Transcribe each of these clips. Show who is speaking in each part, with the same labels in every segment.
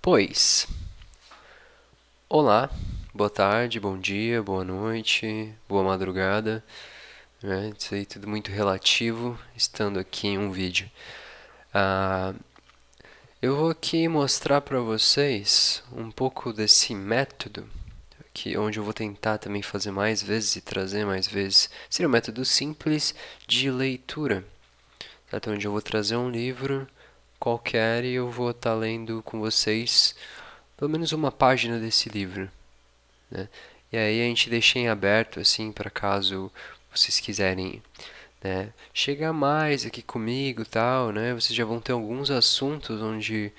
Speaker 1: Pois, olá, boa tarde, bom dia, boa noite, boa madrugada, né? Isso aí tudo muito relativo, estando aqui em um vídeo. Ah, eu vou aqui mostrar para vocês um pouco desse método, onde eu vou tentar também fazer mais vezes e trazer mais vezes. Seria um método simples de leitura, certo? Onde eu vou trazer um livro qualquer e eu vou estar lendo com vocês pelo menos uma página desse livro, né? E aí a gente deixa em aberto assim para caso vocês quiserem, né, chegar mais aqui comigo, tal, né? Vocês já vão ter alguns assuntos onde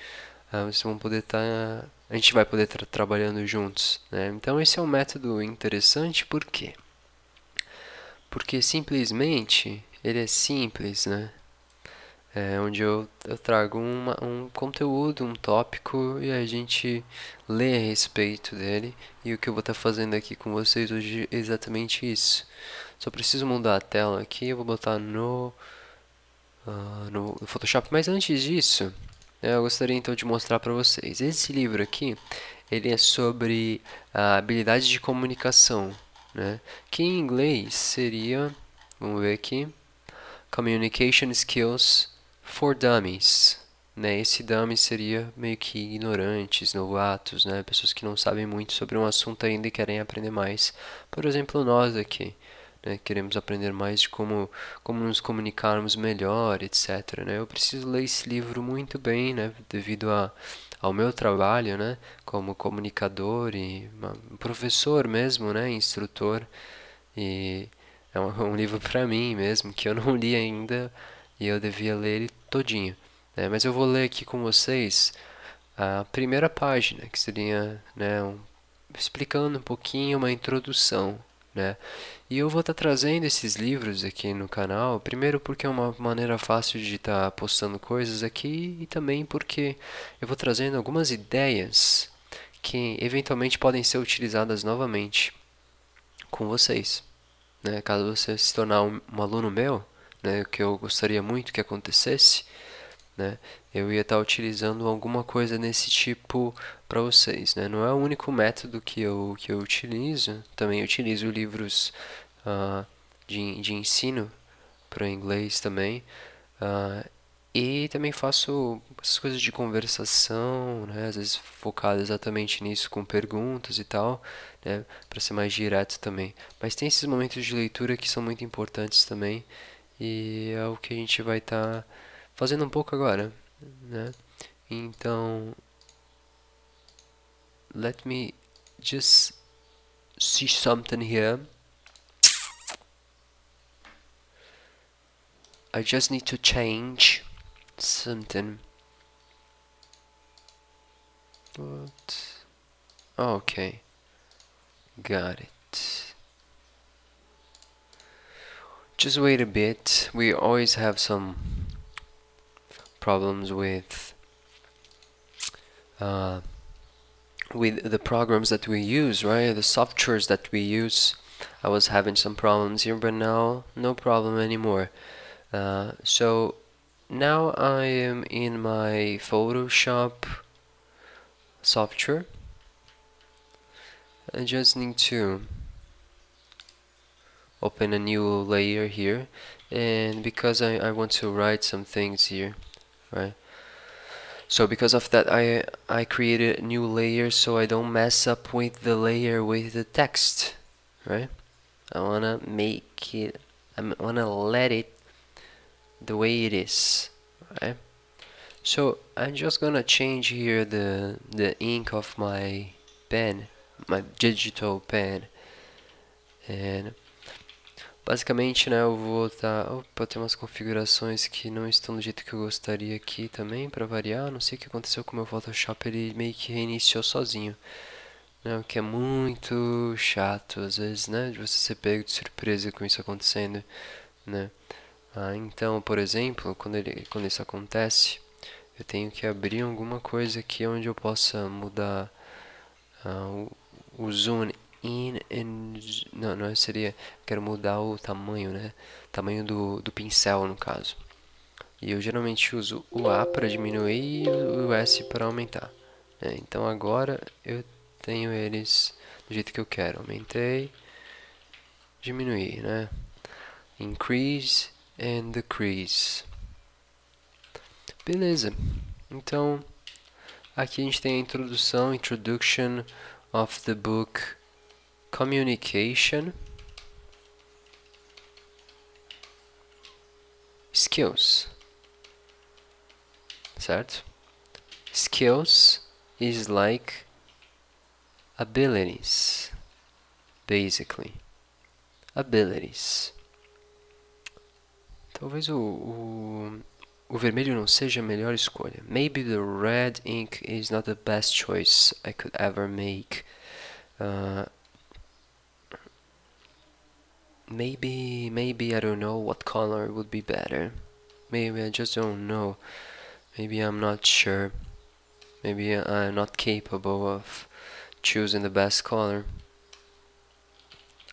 Speaker 1: vocês vão poder estar, a gente vai poder estar trabalhando juntos, né? Então esse é um método interessante, por quê? Porque simplesmente ele é simples, né? Onde eu trago um conteúdo, um tópico e a gente lê a respeito dele. E o que eu vou estar fazendo aqui com vocês hoje é exatamente isso. Só preciso mudar a tela aqui, eu vou botar no Photoshop. Mas antes disso, eu gostaria então de mostrar para vocês. Esse livro aqui, ele é sobre a habilidade de comunicação, né? Que em inglês seria, vamos ver aqui, Communication Skills for Dummies, né? Esse dummies seria meio que ignorantes, novatos, né? Pessoas que não sabem muito sobre um assunto ainda e querem aprender mais. Por exemplo, nós aqui, né? Queremos aprender mais de como nos comunicarmos melhor, etc, né? Eu preciso ler esse livro muito bem, né? Devido ao meu trabalho, né? Como comunicador e professor mesmo, né? Instrutor. E é um livro para mim mesmo, que eu não li ainda e eu devia ler ele todinho, né? Mas eu vou ler aqui com vocês a primeira página, que seria, né, explicando um pouquinho, uma introdução, né? E eu vou estar trazendo esses livros aqui no canal, primeiro porque é uma maneira fácil de estar postando coisas aqui e também porque eu vou trazendo algumas ideias que eventualmente podem ser utilizadas novamente com vocês, né? Caso você se tornar um aluno meu, né, o que eu gostaria muito que acontecesse, né, eu ia estar utilizando alguma coisa nesse tipo para vocês, né? Não é o único método que eu utilizo, também utilizo livros de ensino para inglês também, ah, e também faço essas coisas de conversação, né? Às vezes focado exatamente nisso com perguntas e tal, né? Para ser mais direto também. Mas tem esses momentos de leitura que são muito importantes também e é o que a gente vai estar fazendo um pouco agora, né? Então, let me just see something here. I just need to change something. What? Okay, got it. Just wait a bit. We always have some problems uh, with the programs that we use, right? The softwares that we use. I was having some problems here, but now no problem anymore. So now I am in my Photoshop software. I just need to open a new layer here, and because I want to write some things here, right? So because of that I created a new layer so I don't mess up with the layer with the text, right? I wanna make it, I wanna let it the way it is, right? So I'm just gonna change here the ink of my pen, my digital pen, and basicamente, né, eu vou estar... Opa, tem umas configurações que não estão do jeito que eu gostaria aqui também, para variar. Não sei o que aconteceu com o meu Photoshop, ele meio que reiniciou sozinho, né, o que é muito chato, às vezes, né, de você ser pego de surpresa com isso acontecendo, né. Então, por exemplo, quando isso acontece, eu tenho que abrir alguma coisa aqui onde eu possa mudar o zoom in and... Não seria... Quero mudar o tamanho, né? Tamanho do pincel, no caso. E eu geralmente uso o A para diminuir e o S para aumentar, Então agora eu tenho eles do jeito que eu quero. Aumentei, diminuir, né? Increase and decrease. Beleza. Então, aqui a gente tem a introdução, Introduction of the book Communication Skills. Certo? Skills is like abilities, basically. Abilities. Talvez o vermelho não seja a melhor escolha. Maybe the red ink is not the best choice I could ever make. Maybe I don't know what color would be better. Maybe I just don't know. Maybe I'm not sure. Maybe I'm not capable of choosing the best color.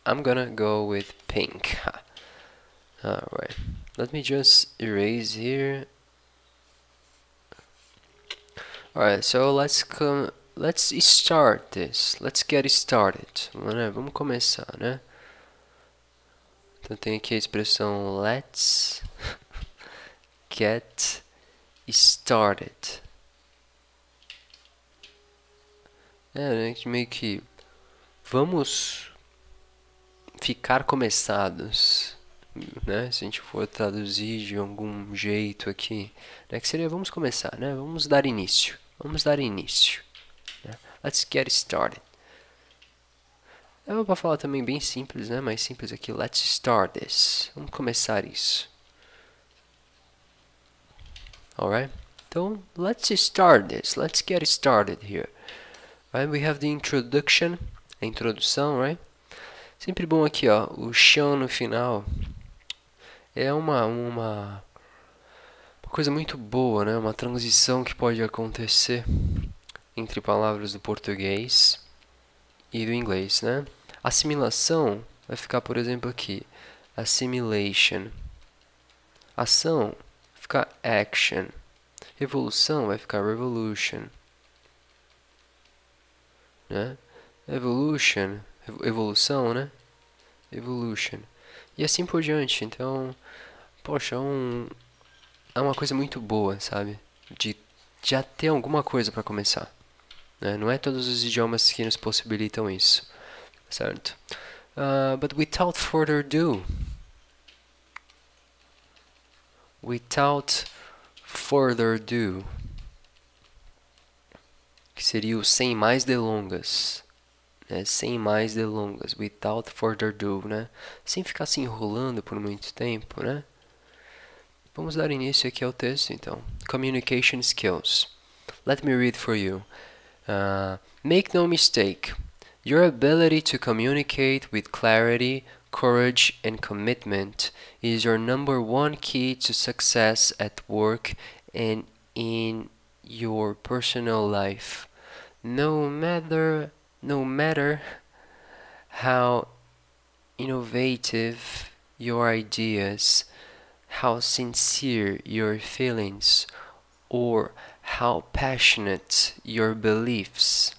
Speaker 1: I'm gonna go with pink. Alright, let me just erase here. Alright, so let's start this. Let's get started. Vamos começar, né? Então tem aqui a expressão let's get started. Meio que vamos ficar começados, né? Se a gente for traduzir de algum jeito aqui, né? Que seria vamos começar, né? Vamos dar início. Vamos dar início. Né? Let's get started. Dá pra falar também bem simples, né? Mais simples aqui. Let's start this. Vamos começar isso. Alright? Então, let's start this. Let's get started here. Right? We have the introduction. A introdução, right? Sempre bom aqui, ó. O chão no final é uma coisa muito boa, né? Uma transição que pode acontecer entre palavras do português e do inglês, né? Assimilação vai ficar, por exemplo, aqui. Assimilation. Ação vai ficar action. Revolução vai ficar revolution. Né? Evolução, né? Evolution. E assim por diante. Então, poxa, é uma coisa muito boa, sabe? De já ter alguma coisa para começar. Né? Não é todos os idiomas que nos possibilitam isso. Certo? But without further ado. Without further ado. Que seria o sem mais delongas. Né? Sem mais delongas. Without further ado, né? Sem ficar se enrolando por muito tempo, né? Vamos dar início aqui ao texto, então. Communication skills. Let me read for you. Make no mistake. Your ability to communicate with clarity, courage, and commitment is your number one key to success at work and in your personal life. No matter how innovative your ideas, how sincere your feelings, or how passionate your beliefs.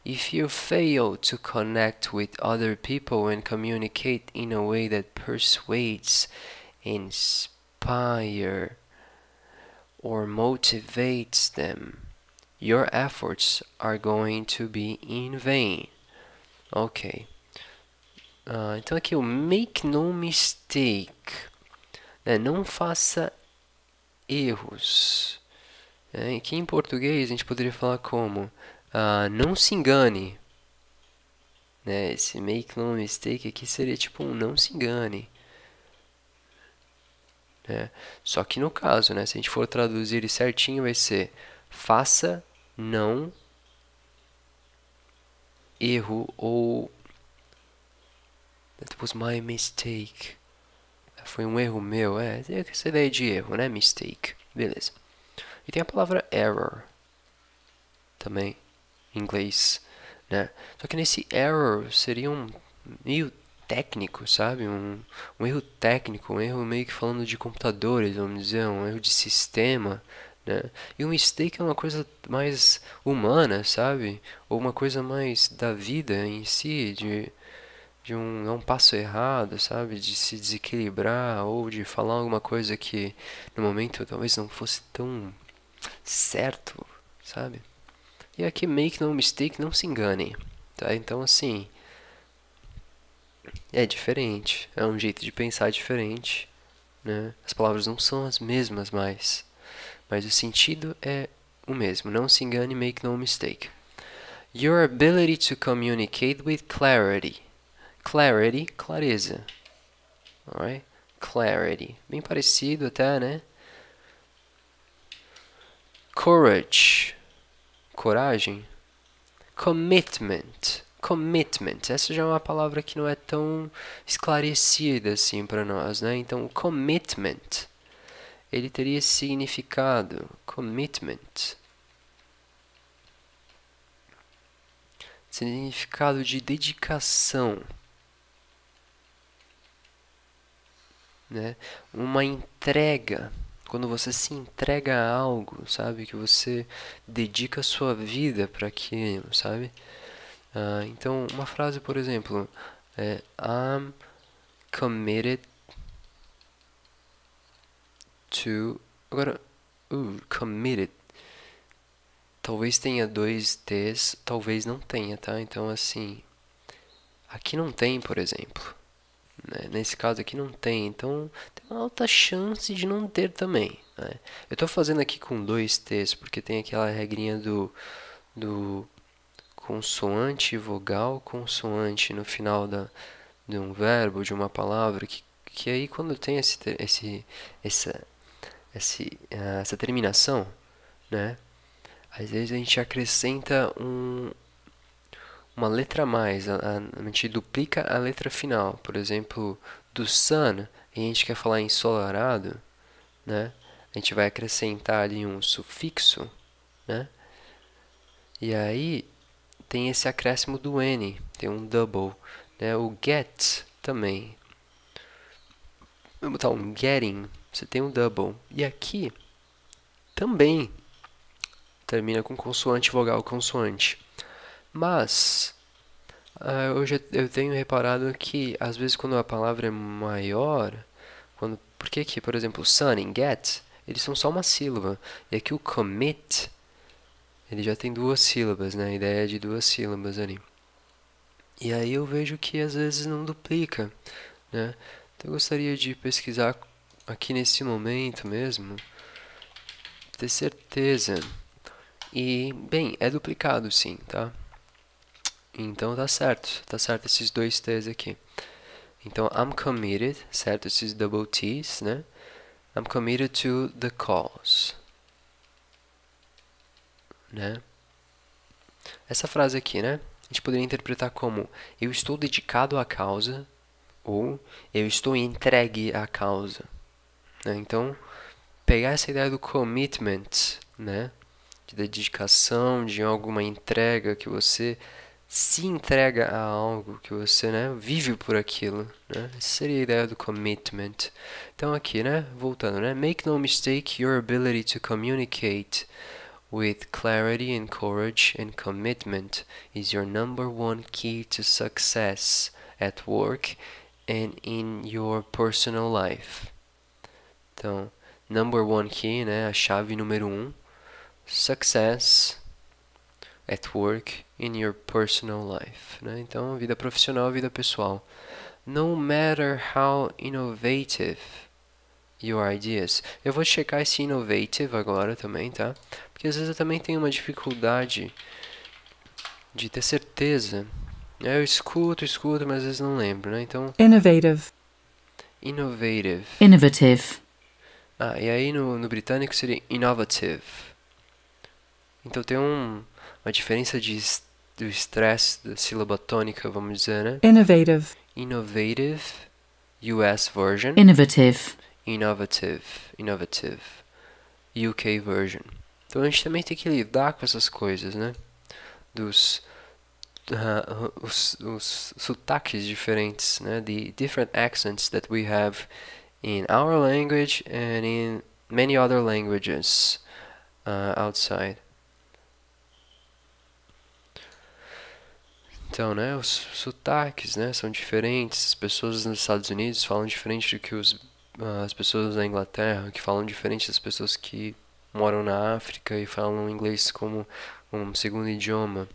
Speaker 1: If you fail to connect with other people and communicate in a way that persuades, inspires, or motivates them, your efforts are going to be in vain. Ok. Então aqui o make no mistake. Né? Não faça erros. Aqui em português a gente poderia falar como não se engane. Né? Esse make no mistake aqui seria tipo um não se engane. Né? Só que no caso, né, se a gente for traduzir ele certinho, vai ser faça não erro ou that was my mistake. Foi um erro meu. Essa ideia de erro, né? Mistake. Beleza. E tem a palavra error também, em inglês, né? Só que nesse error seria um meio técnico, sabe? Um erro técnico, um erro meio que falando de computadores, vamos dizer, um erro de sistema, né? E o mistake é uma coisa mais humana, sabe? Ou uma coisa mais da vida em si, de um dar um passo errado, sabe? De se desequilibrar ou de falar alguma coisa que no momento talvez não fosse tão certo, sabe? E aqui make no mistake, não se engane, tá? Então assim, é diferente, é um jeito de pensar diferente, né? As palavras não são as mesmas mais, mas o sentido é o mesmo. Não se engane, make no mistake. Your ability to communicate with clarity. Clarity, clareza. Alright? Clarity. Bem parecido até, né? Courage. Coragem. Commitment. Commitment. Essa já é uma palavra que não é tão esclarecida assim para nós, né? Então, commitment, ele teria esse significado. Commitment. Significado de dedicação, né? Uma entrega. Quando você se entrega a algo, sabe? Que você dedica a sua vida para aquilo, sabe? Então, uma frase, por exemplo, é I'm committed to... Agora, committed. Talvez tenha dois T's, talvez não tenha, tá? Então, assim, aqui não tem, por exemplo. Né? Nesse caso aqui não tem, então tem uma alta chance de não ter também. Né? Eu estou fazendo aqui com dois T's, porque tem aquela regrinha do consoante, vogal, consoante no final de um verbo, de uma palavra, que aí quando tem essa terminação, né? Às vezes a gente acrescenta uma letra a mais, a gente duplica a letra final. Por exemplo, do sun, e a gente quer falar ensolarado, né? A gente vai acrescentar ali um sufixo, né? E aí tem esse acréscimo do N, tem um double, né? O get também. Vamos botar um getting, você tem um double. E aqui também termina com consoante, vogal, consoante. Mas eu tenho reparado que às vezes quando a palavra é maior, porque aqui, por exemplo, sun e get, eles são só uma sílaba. E aqui o commit, ele já tem duas sílabas, né? A ideia é de duas sílabas ali. E aí eu vejo que às vezes não duplica, né? Então eu gostaria de pesquisar aqui nesse momento mesmo, ter certeza. E, bem, é duplicado sim, tá? Então tá certo esses dois T's aqui. Então, I'm committed, certo? Esses double T's, né? I'm committed to the cause, né? Essa frase aqui, né? A gente poderia interpretar como eu estou dedicado à causa ou eu estou entregue à causa, né? Então, pegar essa ideia do commitment, né? De dedicação, de alguma entrega que você se entrega a algo, que você, né, vive por aquilo, né? Essa seria a ideia do commitment. Então aqui, né, voltando, né? Make no mistake, your ability to communicate with clarity and courage and commitment is your number one key to success at work and in your personal life. Então, number one key, né, a chave número um, success at work, in your personal life, né? Então, vida profissional, vida pessoal. No matter how innovative your ideas. Eu vou checar esse innovative agora também, tá? Porque às vezes eu também tenho uma dificuldade de ter certeza. Eu escuto, mas às vezes não lembro, né? Então,
Speaker 2: Innovative.
Speaker 1: innovative.
Speaker 3: Innovative.
Speaker 1: E aí no britânico seria innovative. Então tem uma diferença do estresse da sílaba tônica, vamos dizer, né?
Speaker 2: Innovative.
Speaker 1: Innovative, US version.
Speaker 3: Innovative.
Speaker 1: Innovative, UK version. Então a gente também tem que lidar com essas coisas, né? Os sotaques diferentes, né? The different accents that we have in our language and in many other languages outside. Então, né, os sotaques, né, são diferentes. As pessoas nos Estados Unidos falam diferente do que as pessoas da Inglaterra, que falam diferente das pessoas que moram na África e falam inglês como um segundo idioma.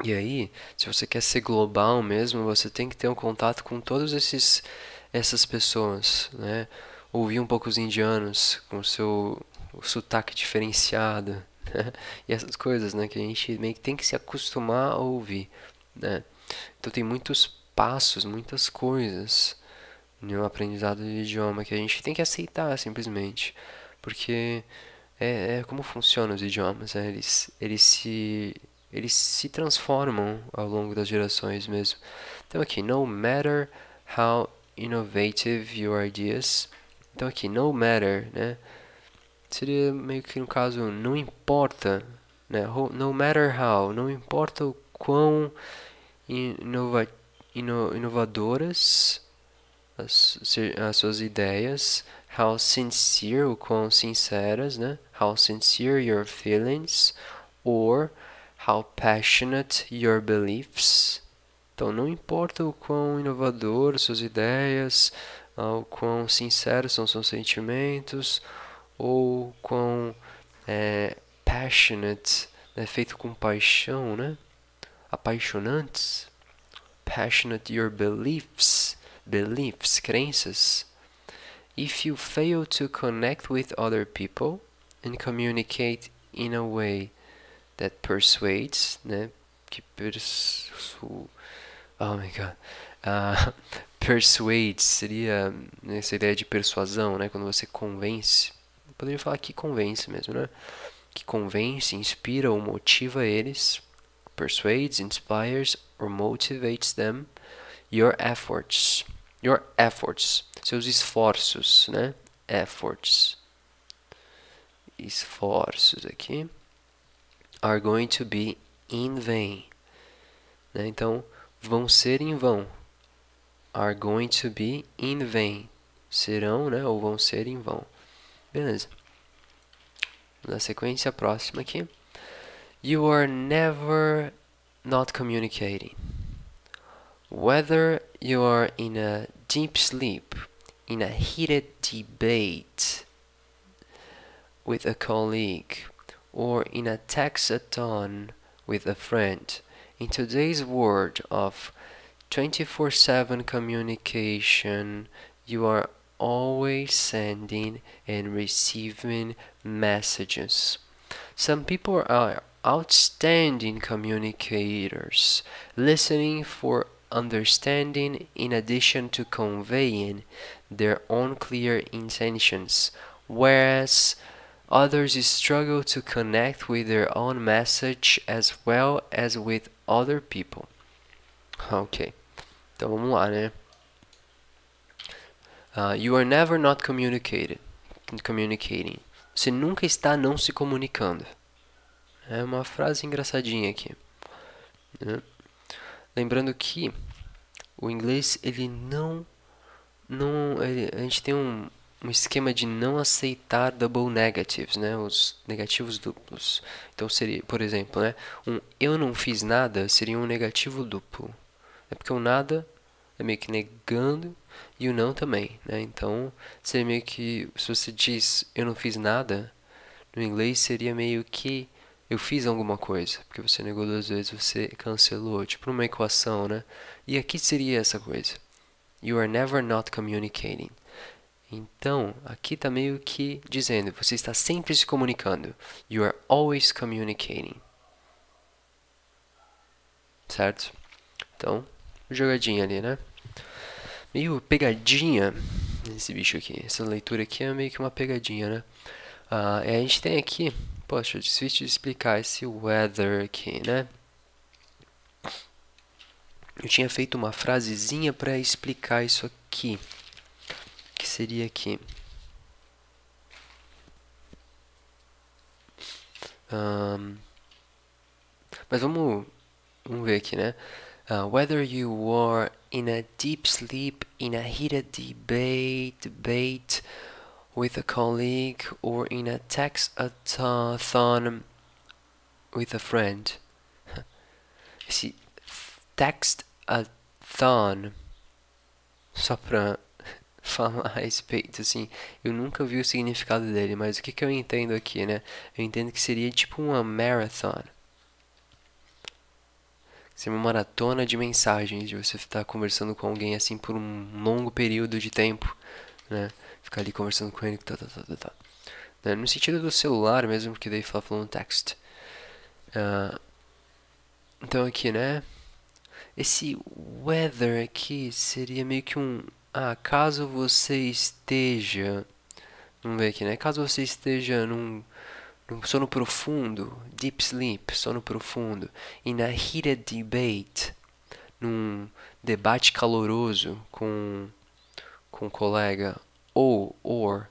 Speaker 1: E aí, se você quer ser global mesmo, você tem que ter um contato com todos essas pessoas, né? Ouvir um pouco os indianos com o sotaque diferenciado, né? E essas coisas, né, que a gente meio que tem que se acostumar a ouvir, né? Então tem muitos passos, muitas coisas no aprendizado de idioma que a gente tem que aceitar simplesmente, porque é como funcionam os idiomas, né? Eles se transformam ao longo das gerações mesmo. Então aqui, no matter how innovative your ideas. Então aqui, no matter, né? Seria meio que no caso, não importa, né? No matter how, não importa o quão inova, inovadoras as suas ideias, how sincere, o quão sinceras, né? How sincere your feelings, or how passionate your beliefs. Então, não importa o quão inovador suas ideias, o quão sinceros são seus sentimentos, ou quão passionate, né? Feito com paixão, né? Apaixonantes. Passionate your beliefs, crenças. If you fail to connect with other people and communicate in a way that persuades, né? Oh my god. Persuades seria essa ideia de persuasão, né? Quando você convence. Eu poderia falar que convence mesmo, né? Que convence, inspira ou motiva eles. Persuades, inspires or motivates them. Your efforts, seus esforços, né? Esforços aqui, are going to be in vain, né? Então, vão ser em vão. Are going to be in vain, serão, né? Ou vão ser em vão. Beleza. Na sequência próxima aqui, you are never not communicating. Whether you are in a deep sleep, in a heated debate with a colleague, or in a textathon with a friend, in today's world of 24/7 communication, you are always sending and receiving messages. Some people are outstanding communicators, listening for understanding in addition to conveying their own clear intentions, whereas others struggle to connect with their own message as well as with other people. Ok, então vamos lá, né? You are never not communicating. Você nunca está não se comunicando. É uma frase engraçadinha aqui, né? Lembrando que o inglês, ele a gente tem um esquema de não aceitar double negatives, né? Os negativos duplos. Então seria, por exemplo, né? Eu não fiz nada seria um negativo duplo. É porque o nada é meio que negando e o não também, né? Então seria meio que, se você diz eu não fiz nada, no inglês seria meio que eu fiz alguma coisa, porque você negou duas vezes, você cancelou, tipo numa equação, né? E aqui seria essa coisa. You are never not communicating. Então, aqui está meio que dizendo, você está sempre se comunicando. You are always communicating. Certo? Então, jogadinha ali, né? Meio pegadinha esse bicho aqui. Essa leitura aqui é meio que uma pegadinha, né? A gente tem aqui, poxa, difícil de explicar esse weather aqui, né? Eu tinha feito uma frasezinha para explicar isso aqui, que seria aqui. Mas vamos ver aqui, né? Whether you are in a deep sleep, in a heated debate, with a colleague or in a textathon with a friend. Esse textathon, só pra falar a respeito, assim, eu nunca vi o significado dele, mas o que eu entendo aqui, né? Eu entendo que seria tipo uma marathon. Seria uma maratona de mensagens, de você estar conversando com alguém assim por um longo período de tempo, né? Ficar ali conversando com ele, né? No sentido do celular mesmo, porque daí fala falando text. Então aqui, né? Esse weather aqui seria meio que um... Ah, caso você esteja... Vamos ver aqui, né? Caso você esteja num sono profundo, deep sleep, sono profundo, in a heated debate, num debate caloroso com um colega, or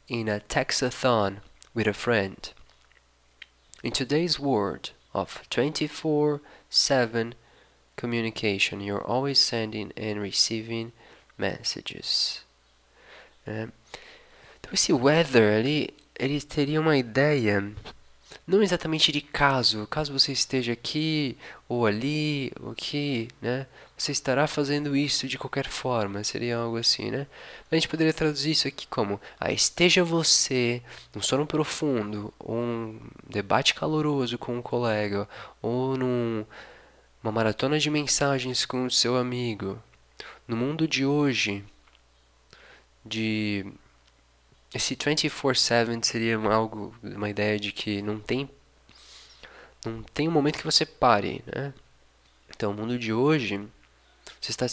Speaker 1: in a textathon with a friend. In today's world of 24/7 communication, you're always sending and receiving messages. Então esse weather ali, ele teria uma ideia não exatamente de caso você esteja aqui ou ali, ou aqui, né? Você estará fazendo isso de qualquer forma, seria algo assim, né? A gente poderia traduzir isso aqui como: esteja você num sono profundo, ou um debate caloroso com um colega, ou numa maratona de mensagens com o seu amigo. No mundo de hoje, de esse 24/7 seria uma ideia de que não tem um momento que você pare, né? Então, o mundo de hoje, você está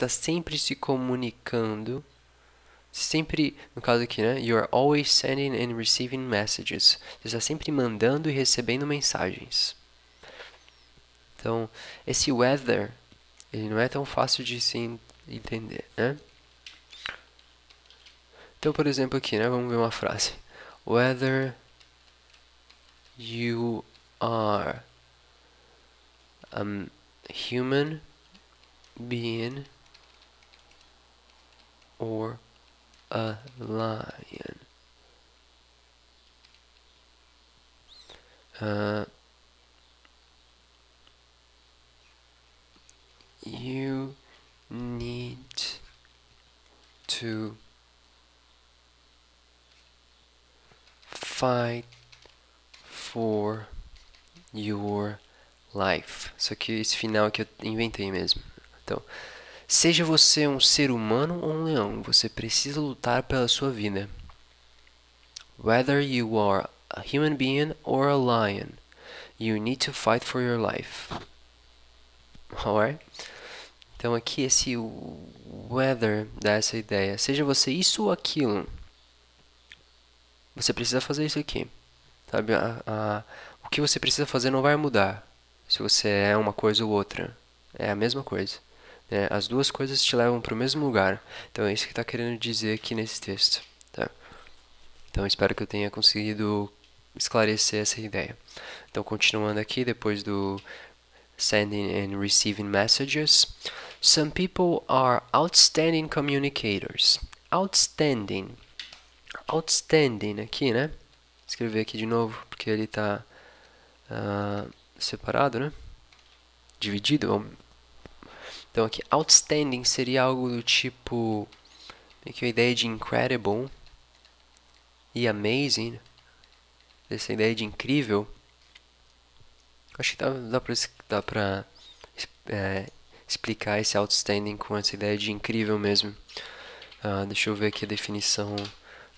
Speaker 1: sempre se comunicando, sempre, no caso aqui, né? You are always sending and receiving messages. Você está sempre mandando e recebendo mensagens. Então, esse weather, ele não é tão fácil de se entender, né? Então, por exemplo, aqui, né? Vamos ver uma frase. Whether you are a human being or a lion. You need to fight for your life. Isso aqui, esse final que eu inventei mesmo. Então, seja você um ser humano ou um leão, você precisa lutar pela sua vida. Whether you are a human being or a lion, you need to fight for your life. Alright? Então aqui esse weather dá essa ideia. Seja você isso ou aquilo, você precisa fazer isso aqui. Sabe? O que você precisa fazer não vai mudar se você é uma coisa ou outra. É a mesma coisa. Né? As duas coisas te levam para o mesmo lugar. Então é isso que está querendo dizer aqui nesse texto. Tá? Então espero que eu tenha conseguido esclarecer essa ideia. Então continuando aqui, depois do sending and receiving messages. Some people are outstanding communicators. Outstanding. Outstanding aqui, né? Vou escrever aqui de novo, porque ele está separado, né? Dividido. Então aqui, outstanding seria algo do tipo, meio que a ideia de incredible e amazing. Essa ideia de incrível. Acho que dá pra explicar esse outstanding com essa ideia de incrível mesmo. Deixa eu ver aqui a definição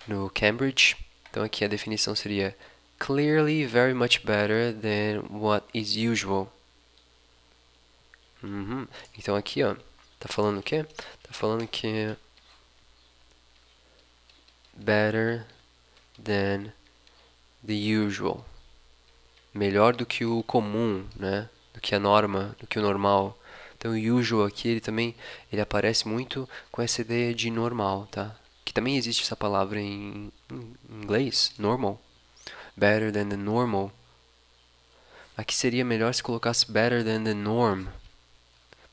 Speaker 1: no Cambridge. Então aqui a definição seria clearly very much better than what is usual. Então aqui, ó, tá falando o quê? Tá falando que better than the usual. Melhor do que o comum, né? Do que a norma, do que o normal. Então o usual aqui, ele aparece muito com essa ideia de normal, tá? Que também existe essa palavra em inglês, normal. Better than the normal. Aqui seria melhor se colocasse better than the norm.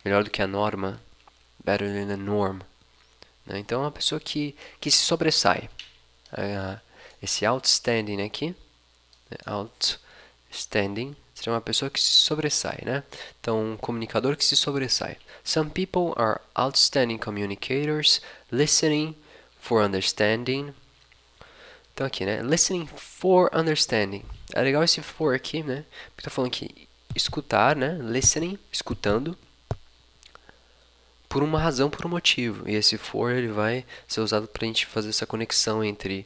Speaker 1: Melhor do que a norma. Better than the norm. né? Então, é uma pessoa que se sobressai. Esse outstanding aqui, né? Outstanding, seria uma pessoa que se sobressai, né? Então, um comunicador que se sobressai. Some people are outstanding communicators, listening for understanding. Então aqui, né? Listening for understanding. É legal esse for aqui, né? Porque tá falando que escutar, né? Listening, escutando, por uma razão, por um motivo. E esse for, ele vai ser usado para a gente fazer essa conexão entre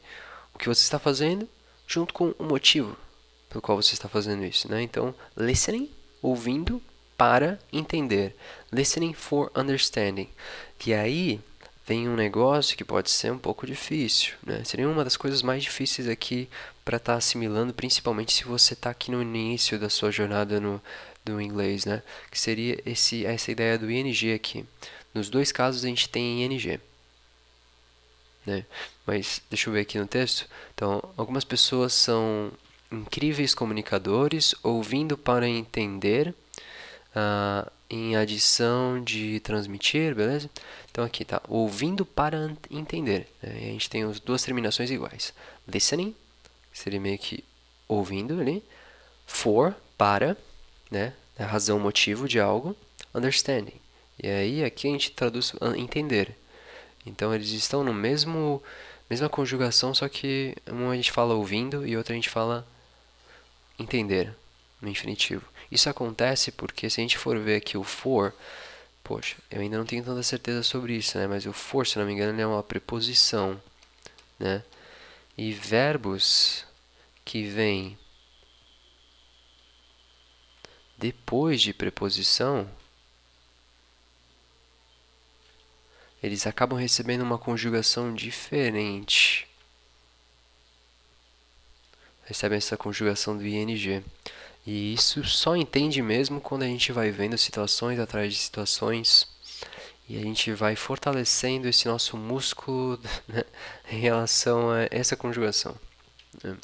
Speaker 1: o que você está fazendo junto com o motivo pelo qual você está fazendo isso, né? Então, listening, ouvindo para entender. Listening for understanding. E aí vem um negócio que pode ser um pouco difícil, né? Seria uma das coisas mais difíceis aqui para estar assimilando, principalmente se você está aqui no início da sua jornada no inglês, né? Que seria essa ideia do ing aqui. Nos dois casos a gente tem ing, né? Mas deixa eu ver aqui no texto. Então, algumas pessoas são incríveis comunicadores, ouvindo para entender, em adição de transmitir, beleza? Então aqui tá, ouvindo para entender, né? E a gente tem as duas terminações iguais. Listening, que seria meio que ouvindo ali. For, para, né? A razão, motivo de algo. Understanding. E aí aqui a gente traduz entender. Então eles estão no mesma conjugação, só que uma a gente fala ouvindo e outra a gente fala entender, no infinitivo. Isso acontece porque se a gente for ver aqui o for, poxa, eu ainda não tenho tanta certeza sobre isso, né? Mas o for, se não me engano, ele é uma preposição, né? E verbos que vêm depois de preposição, eles acabam recebendo uma conjugação diferente. Recebem essa conjugação do ing. E isso só entende mesmo quando a gente vai vendo situações atrás de situações e a gente vai fortalecendo esse nosso músculo, né, em relação a essa conjugação, né?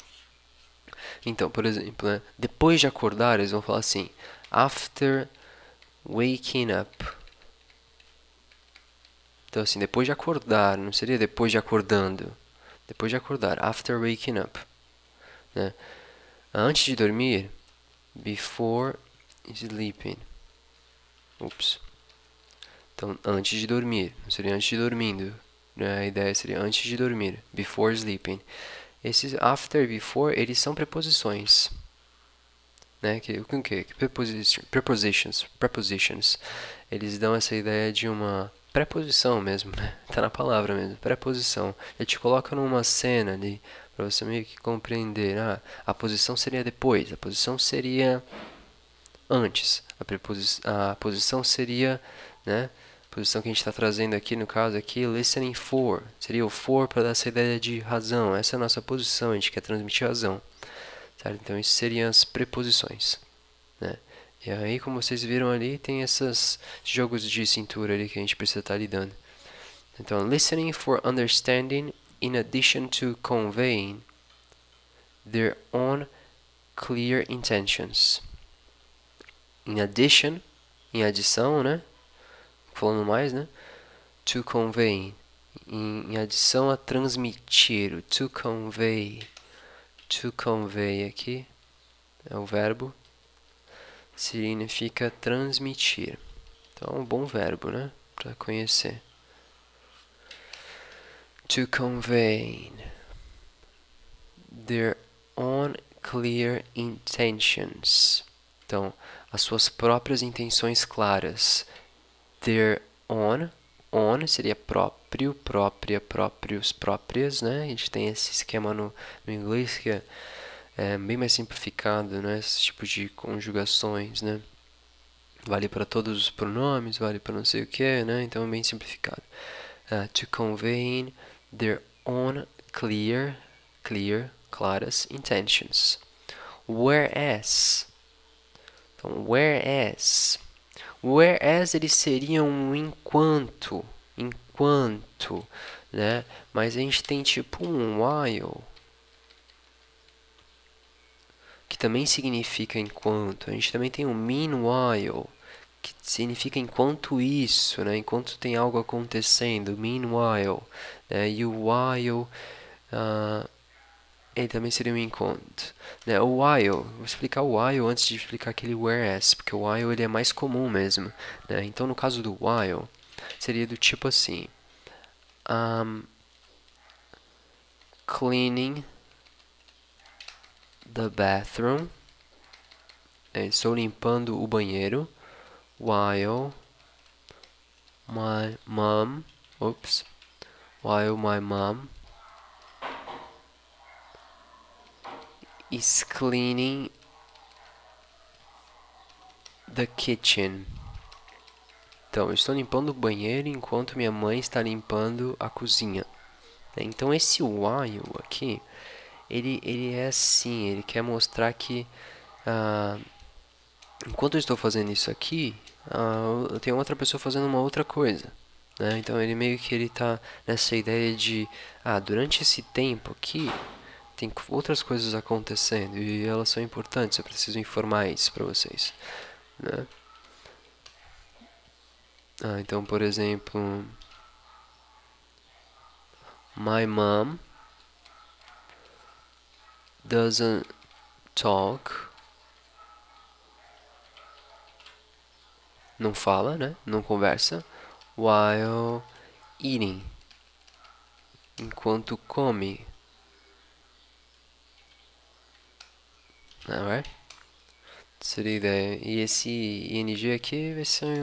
Speaker 1: Então, por exemplo, né, depois de acordar, eles vão falar assim: after waking up. Então, assim, depois de acordar, não seria depois de acordando. Depois de acordar, after waking up, né? Antes de dormir, before sleeping. Ups. Então, antes de dormir, não seria antes de dormindo, né? A ideia seria antes de dormir, before sleeping. Esses after, before, eles são preposições, né? Que prepositions. Eles dão essa ideia de uma preposição mesmo, né? Tá na palavra mesmo, preposição. Ele te coloca numa cena ali para você meio que compreender. A posição seria depois, a posição seria antes, a posição seria, né? A posição que a gente está trazendo aqui, no caso aqui, listening for, seria o for para dar essa ideia de razão. Essa é a nossa posição, a gente quer transmitir razão, certo? Então isso seriam as preposições, né? E aí, como vocês viram ali, tem esses jogos de cintura ali que a gente precisa estar lidando. Então, listening for understanding in addition to conveying their own clear intentions. In addition, em adição, né? Falando mais, né? To convey, em adição a transmitir, o to convey aqui é o verbo, significa transmitir. Então é um bom verbo, né? Para conhecer. To convey their own clear intentions. Então, as suas próprias intenções claras. Their own seria próprio, própria, próprios, próprias, né? A gente tem esse esquema no inglês que é bem mais simplificado, né? Esse tipo de conjugações, né? Vale para todos os pronomes, vale para não sei o que, né? Então é bem simplificado. To convey their own clear, claras intentions. Whereas, então, whereas eles seriam um enquanto, né? Mas a gente tem tipo um while, que também significa enquanto. A gente também tem um meanwhile, que significa enquanto isso, né? Enquanto tem algo acontecendo. Meanwhile, né? E o while, ele também seria um enquanto, né? O while, vou explicar o while antes de explicar aquele whereas, porque o while ele é mais comum mesmo, né? Então no caso do while, seria do tipo assim, I'm cleaning the bathroom, estou limpando o banheiro, while my mom, while my mom is cleaning the kitchen. Então, eu estou limpando o banheiro enquanto minha mãe está limpando a cozinha. Então, esse while aqui, ele é assim, ele quer mostrar que enquanto eu estou fazendo isso aqui, eu tenho outra pessoa fazendo uma outra coisa. Né? Então, ele meio que ele está nessa ideia de, durante esse tempo aqui, tem outras coisas acontecendo e elas são importantes, eu preciso informar isso para vocês. Né? Então, por exemplo, my mom doesn't talk, não fala, né? Não conversa, while eating, enquanto come. Alright? Seria a ideia. E esse ing aqui vai ser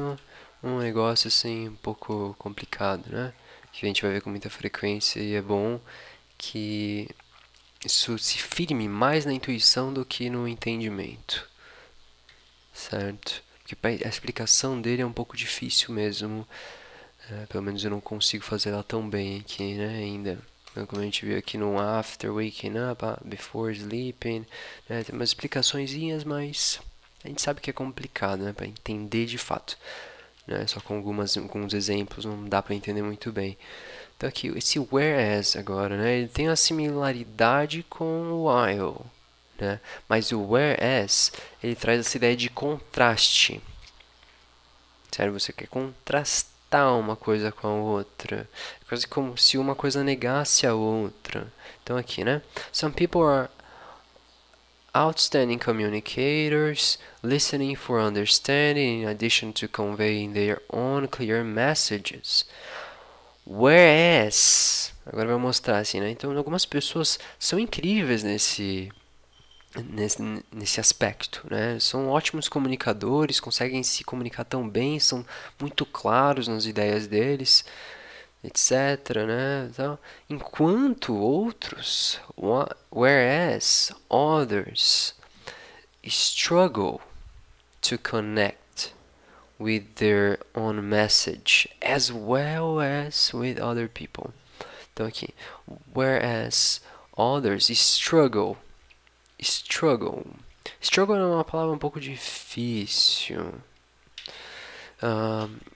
Speaker 1: um negócio assim um pouco complicado, né? Que a gente vai ver com muita frequência e é bom que isso se firme mais na intuição do que no entendimento, certo? Porque a explicação dele é um pouco difícil mesmo, pelo menos eu não consigo fazer ela tão bem aqui, né, ainda. Como a gente viu aqui no After Waking Up, Before Sleeping, né, tem umas explicaçõezinhas, mas a gente sabe que é complicado, né, para entender de fato. Né, só com alguns exemplos não dá para entender muito bem. Então aqui, esse whereas agora, né, ele tem uma similaridade com o while, né, mas o whereas, ele traz essa ideia de contraste. Sério, você quer contrastar uma coisa com a outra. É quase como se uma coisa negasse a outra. Então aqui, né? Some people are outstanding communicators, listening for understanding in addition to conveying their own clear messages. Whereas, agora vai mostrar assim, né? Então algumas pessoas são incríveis nesse aspecto, né? São ótimos comunicadores, conseguem se comunicar tão bem, são muito claros nas ideias deles, etc, né? Então, enquanto outros, whereas others struggle to connect with their own message as well as with other people. Então aqui, whereas others struggle. Struggle é uma palavra um pouco difícil.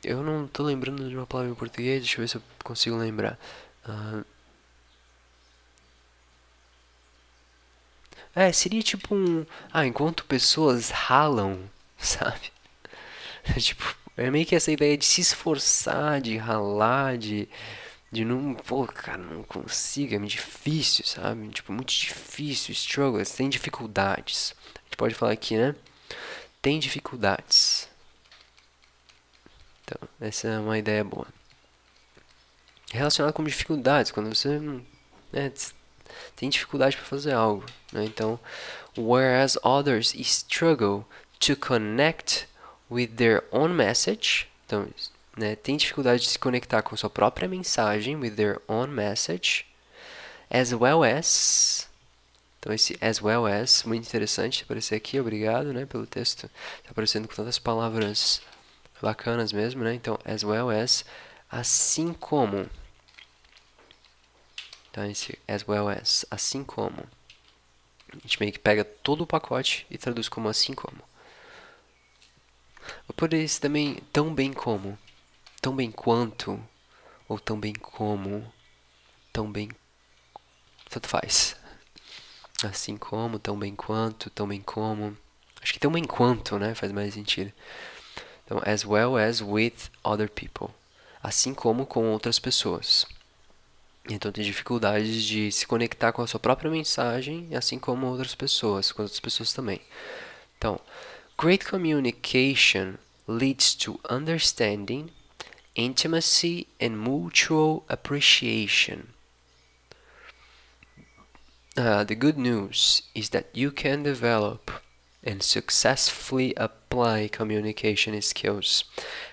Speaker 1: Eu não estou lembrando de uma palavra em português, deixa eu ver se eu consigo lembrar. Seria tipo um. Enquanto pessoas ralam, sabe? Tipo, é meio que essa ideia de se esforçar, de ralar, de não. Pô, cara, não consigo, é muito difícil, sabe? Tipo, muito difícil, struggles, tem dificuldades. A gente pode falar aqui, né? Tem dificuldades. Então, essa é uma ideia boa. Relacionado com dificuldades, quando você tem dificuldade para fazer algo. Né? Então, whereas others struggle to connect with their own message. Então, né, tem dificuldade de se conectar com sua própria mensagem, with their own message, as well as. Então, esse as well as, muito interessante aparecer aqui, obrigado, né, pelo texto. Está aparecendo com tantas palavras bacanas mesmo, né? Então, as well as, assim como. Então, esse as well as, assim como. A gente meio que pega todo o pacote e traduz como assim como. Ou poderia ser também tão bem como, tão bem quanto, ou tão bem como, tão bem. Tanto faz. Assim como, tão bem quanto, tão bem como. Acho que tão bem quanto, né? Faz mais sentido. Então, as well as with other people. Assim como com outras pessoas. Então, tem dificuldades de se conectar com a sua própria mensagem, assim como outras pessoas, com outras pessoas também. Então, great communication leads to understanding, intimacy, and mutual appreciation. The good news is that you can develop and successfully apply communication skills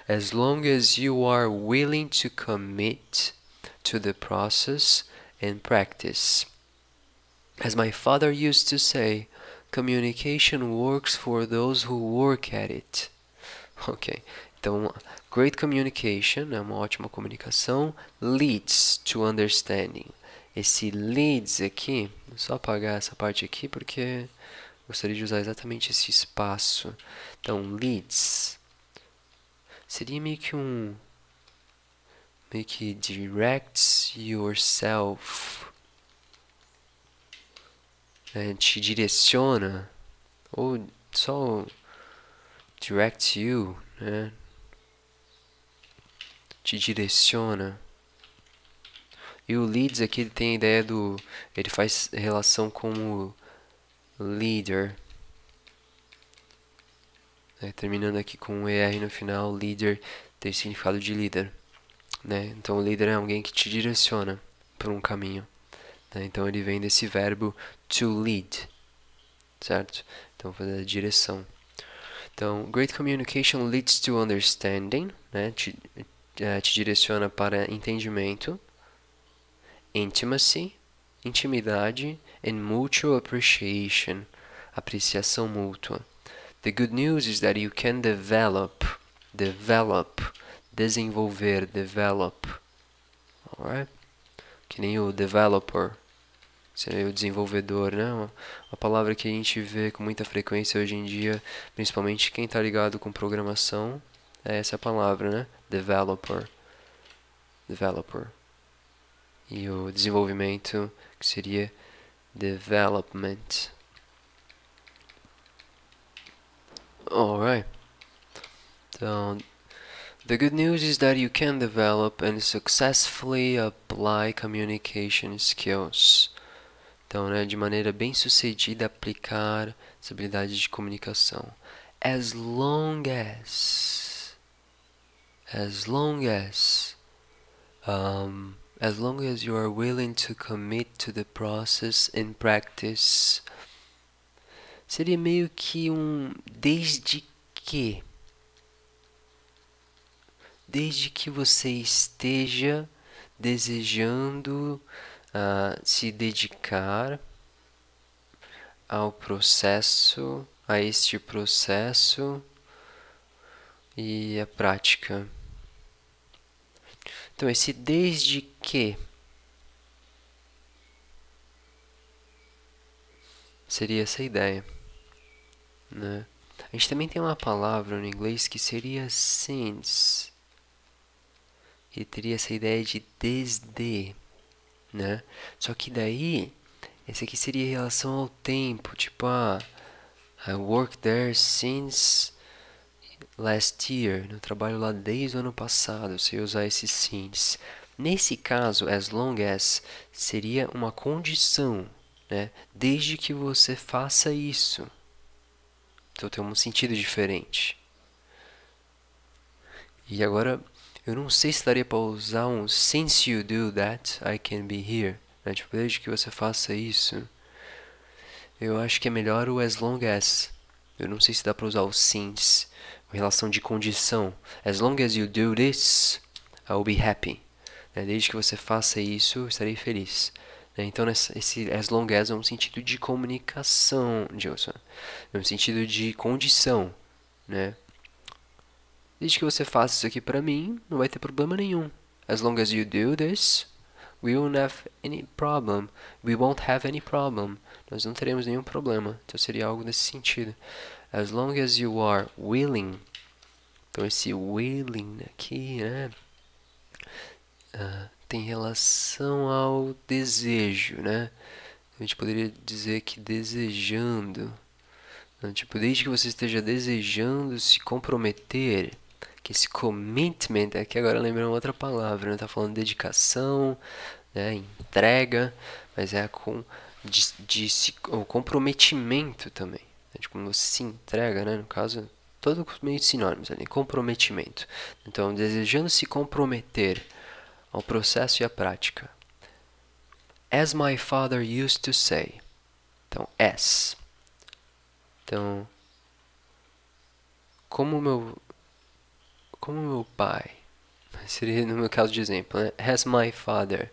Speaker 1: as long as you are willing to commit to the process and practice. As my father used to say, communication works for those who work at it. Ok, então, great communication é uma ótima comunicação, leads to understanding. Esse leads aqui, vou só apagar essa parte aqui porque gostaria de usar exatamente esse espaço. Então, leads seria meio que directs yourself, te direciona, ou só direct you, né? Te direciona. E o leads aqui ele tem a ideia ele faz relação com o leader. Terminando aqui com um ER no final, leader tem significado de líder. Né? Então o líder é alguém que te direciona por um caminho. Né? Então ele vem desse verbo to lead. Certo? Então fazer a direção. Então, great communication leads to understanding, né? Te direciona para entendimento, intimacy, intimidade, and mutual appreciation, apreciação mútua. The good news is that you can develop, desenvolver, develop, alright? Que nem o developer, seria o desenvolvedor, né? Uma palavra que a gente vê com muita frequência hoje em dia, principalmente quem está ligado com programação, é essa palavra, né? Developer. E o desenvolvimento, que seria development. Alright. Então, the good news is that you can develop and successfully apply communication skills. Então, né, de maneira bem sucedida, aplicar essa habilidade de comunicação. As long as you are willing to commit to the process and practice. Seria meio que desde que você esteja desejando se dedicar ao processo, a este processo e a prática. Então, esse desde que seria essa ideia, né? A gente também tem uma palavra no inglês que seria since, que teria essa ideia de desde, né? Só que daí, esse aqui seria em relação ao tempo, tipo, I work there since last year, eu trabalho lá desde o ano passado, se eu usar esse since. Nesse caso, as long as seria uma condição, né? Desde que você faça isso. Então tem um sentido diferente. E agora, eu não sei se daria para usar since you do that, I can be here. Né? Tipo, desde que você faça isso. Eu acho que é melhor o as long as. Eu não sei se dá para usar o since, com relação de condição. As long as you do this, I will be happy. Né? Desde que você faça isso, estarei feliz. Né? Então, esse as long as é um sentido de comunicação, Gilson. É um sentido de condição, né? Desde que você faça isso aqui para mim, não vai ter problema nenhum. As long as you do this, we won't have any problem. We won't have any problem. Nós não teremos nenhum problema. Então seria algo nesse sentido. As long as you are willing. Então esse willing aqui, né? Tem relação ao desejo, né? A gente poderia dizer que desejando. Tipo, desde que você esteja desejando se comprometer, que esse commitment aqui agora lembra uma outra palavra, né? Tá falando dedicação, né? Entrega, mas é com o comprometimento também, né? De como você se entrega, né? No caso, todo meio sinônimos ali, comprometimento. Então, desejando se comprometer ao processo e à prática. As my father used to say. Então, as. Então, como meu pai, seria no meu caso de exemplo, né? As my father,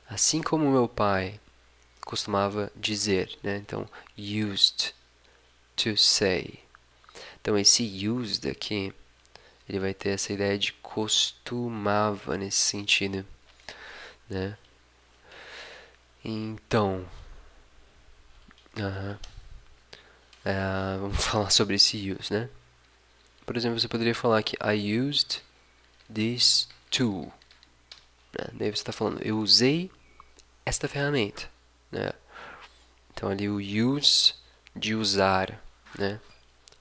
Speaker 1: assim como meu pai costumava dizer, né? Então, used to say. Então, esse used aqui, ele vai ter essa ideia de costumava nesse sentido, né? Então, vamos falar sobre esse use, né? Por exemplo, você poderia falar que I used this tool. Né? Daí você está falando, eu usei esta ferramenta. Né? Então ali o use, de usar. Né?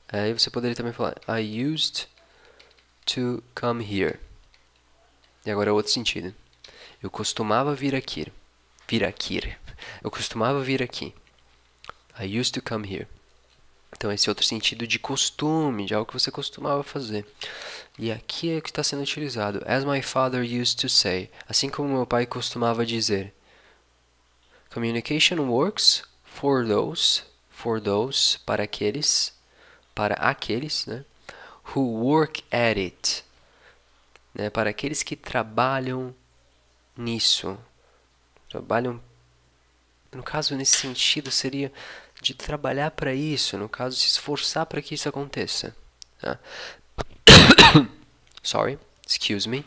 Speaker 1: Aí você poderia também falar, I used to come here. E agora é outro sentido. Eu costumava vir aqui. Vir aqui. Eu costumava vir aqui. I used to come here. Então esse outro sentido de costume, de algo que você costumava fazer. E aqui é o que está sendo utilizado. As my father used to say. Assim como meu pai costumava dizer. Communication works for those, para aqueles, né? Who work at it. Né? Para aqueles que trabalham nisso. Trabalham, no caso, nesse sentido, seria de trabalhar para isso. No caso, se esforçar para que isso aconteça. Tá? Sorry, excuse me.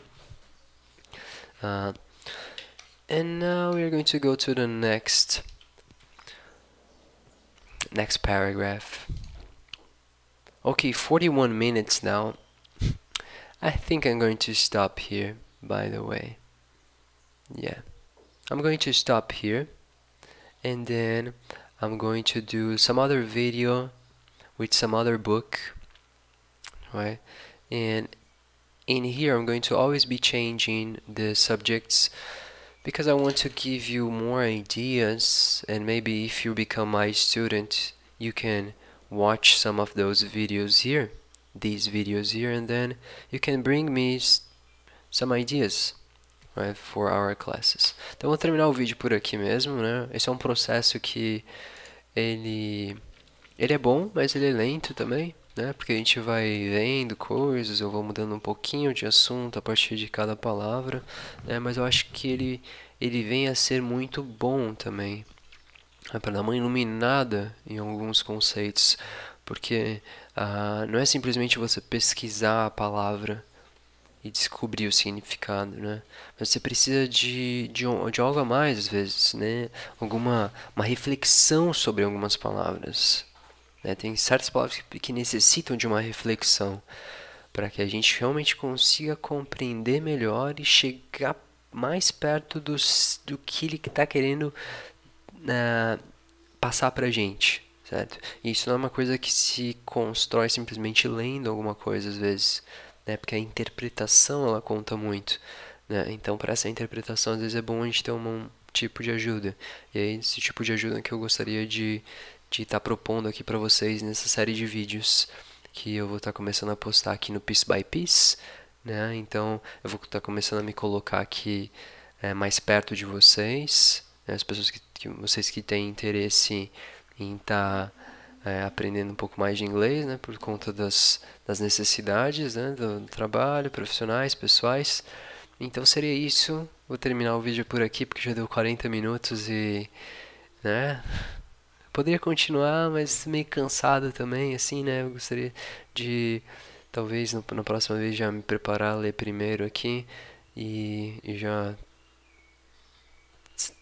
Speaker 1: And now we are going to go to the next paragraph. Okay, 41 minutes now. I think I'm going to stop here, by the way. Yeah, I'm going to stop here, and then I'm going to do some other video with some other book, right? And in here I'm going to always be changing the subjects because I want to give you more ideas, and maybe if you become my student you can watch some of those videos here, these videos here, and then you can bring me some ideas, right, for our classes. Então vou terminar o vídeo por aqui mesmo, né? Esse é um processo que ele é bom, mas ele é lento também, né? Porque a gente vai vendo coisas, eu vou mudando um pouquinho de assunto a partir de cada palavra, né? Mas eu acho que ele vem a ser muito bom também, né? Para dar uma iluminada em alguns conceitos, porque não é simplesmente você pesquisar a palavra e descobrir o significado, né? Mas você precisa de algo a mais às vezes, né? Uma reflexão sobre algumas palavras. Né? Tem certas palavras que necessitam de uma reflexão para que a gente realmente consiga compreender melhor e chegar mais perto do que ele está querendo passar para a gente, certo? E isso não é uma coisa que se constrói simplesmente lendo alguma coisa às vezes, né? Porque a interpretação ela conta muito, né? Então para essa interpretação às vezes é bom a gente ter um tipo de ajuda. E aí esse tipo de ajuda que eu gostaria de estar propondo aqui para vocês nessa série de vídeos que eu vou estar começando a postar aqui no Piece by Piece, né? Então eu vou estar começando a me colocar aqui mais perto de vocês, né? As pessoas vocês que têm interesse em estar aprendendo um pouco mais de inglês, né? Por conta das necessidades, né? Do trabalho, profissionais, pessoais. Então seria isso. Vou terminar o vídeo por aqui porque já deu 40 minutos e, né? Poderia continuar, mas meio cansado também, assim, né? Eu gostaria de, talvez, na próxima vez já me preparar, ler primeiro aqui e já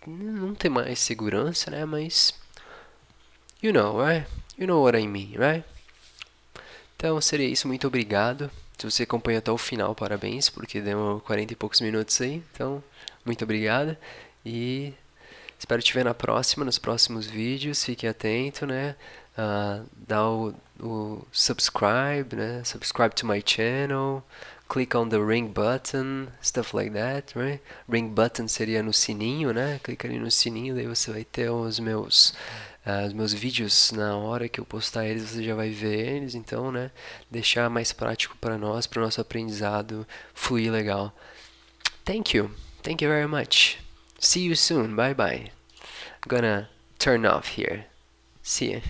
Speaker 1: não ter mais segurança, né? Mas, you know, right? You know what I mean, right? Então, seria isso. Muito obrigado. Se você acompanha até o final, parabéns, porque deu 40 e poucos minutos aí. Então, muito obrigado e espero te ver na próxima, nos próximos vídeos. Fique atento, né? dá o subscribe, né? Subscribe to my channel. Click on the ring button, stuff like that, right? Ring button seria no sininho, né? Clica ali no sininho, daí você vai ter os meus vídeos na hora que eu postar eles, você já vai ver eles, então, né? Deixar mais prático para nós, para o nosso aprendizado fluir legal. Thank you very much. See you soon. Bye bye. Gonna turn off here. See ya.